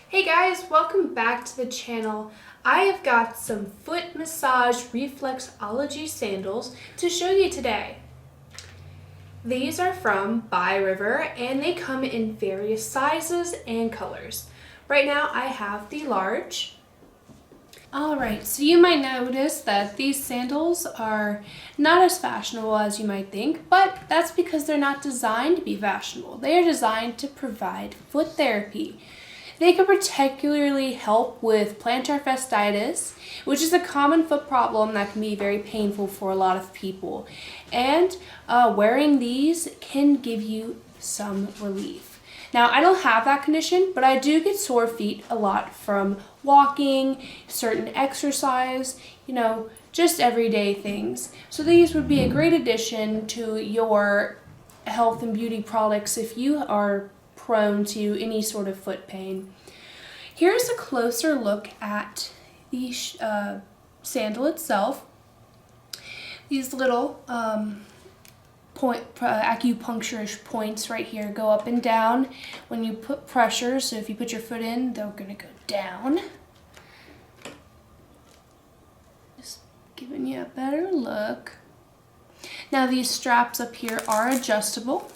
Hey guys, welcome back to the channel. I have got some foot massage reflexology sandals to show you today. These are from BYRIVER and they come in various sizes and colors. Right now I have the large. Alright, so you might notice that these sandals are not as fashionable as you might think, but that's because they're not designed to be fashionable. They are designed to provide foot therapy. They can particularly help with plantar fasciitis, which is a common foot problem that can be very painful for a lot of people. And wearing these can give you some relief. Now, I don't have that condition, but I do get sore feet a lot from walking, certain exercise, just everyday things. So these would be a great addition to your health and beauty products if you are prone to any sort of foot pain. Here's a closer look at the sandal itself. These little acupuncture points right here go up and down when you put pressure. So if you put your foot in, they're going to go down. Just giving you a better look. Now these straps up here are adjustable.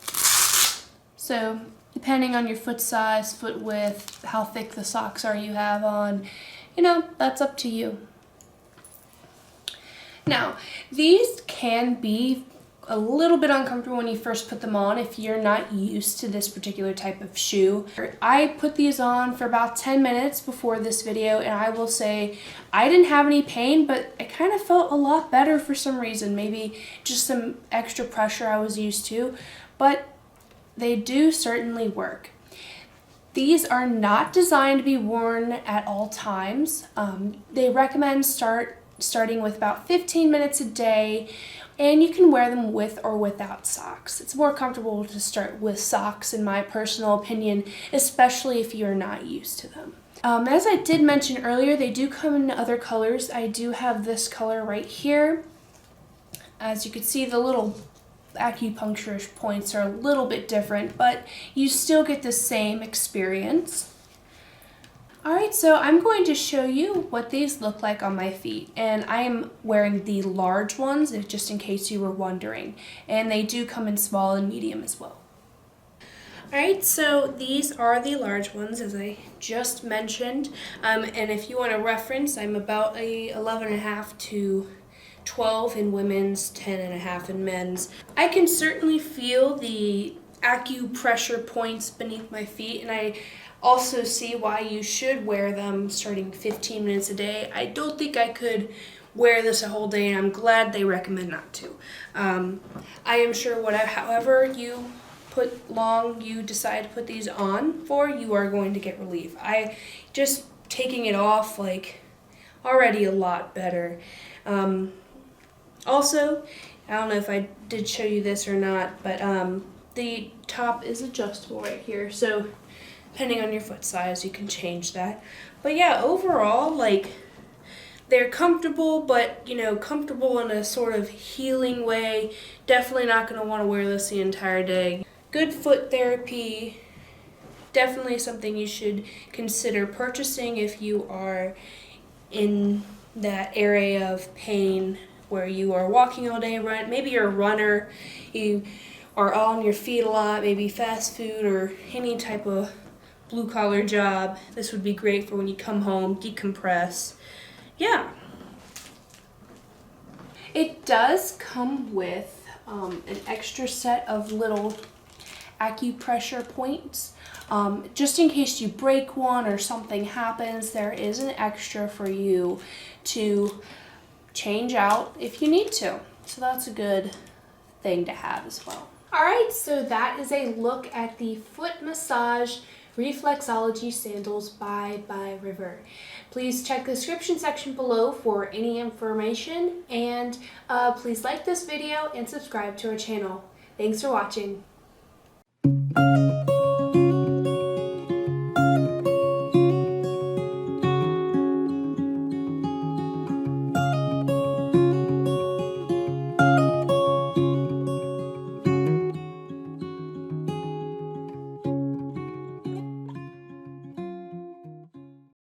So depending on your foot size, foot width, how thick the socks are you have on, that's up to you. Now, these can be a little bit uncomfortable when you first put them on if you're not used to this particular type of shoe. I put these on for about 10 minutes before this video, and I will say I didn't have any pain, but I kind of felt a lot better for some reason. Maybe just some extra pressure I was used to, but they do certainly work. These are not designed to be worn at all times. They recommend starting with about 15 minutes a day, and you can wear them with or without socks. It's more comfortable to start with socks, in my personal opinion, especially if you're not used to them. As I did mention earlier, they do come in other colors. I do have this color right here. As you can see, the little acupuncture points are a little bit different, but you still get the same experience. Alright, so I'm going to show you what these look like on my feet, and I am wearing the large ones, just in case you were wondering, and they do come in small and medium as well. Alright, so these are the large ones, as I just mentioned, and if you want a reference, I'm about a 11.5 to 12 in women's, 10.5 in men's. I can certainly feel the acupressure points beneath my feet, and I also see why you should wear them starting 15 minutes a day. I don't think I could wear this a whole day, and I'm glad they recommend not to. I am sure however you decide to put these on for, you are going to get relief. Just taking it off, already a lot better. Also, I don't know if I did show you this or not, but the top is adjustable right here, so depending on your foot size, you can change that. But yeah, overall, they're comfortable, but, comfortable in a sort of healing way. Definitely not going to want to wear this the entire day. Good foot therapy. Definitely something you should consider purchasing if you are in that area of pain where you are walking all day, maybe you're a runner, you are on your feet a lot, maybe fast food or any type of blue-collar job. This would be great for when you come home, decompress. Yeah. It does come with an extra set of little acupressure points. Just in case you break one or something happens, there is an extra for you to change out if you need to. So that's a good thing to have as well. Alright, so that is a look at the foot massage reflexology sandals by BYRIVER. Please check the description section below for any information, and please like this video and subscribe to our channel. Thanks for watching.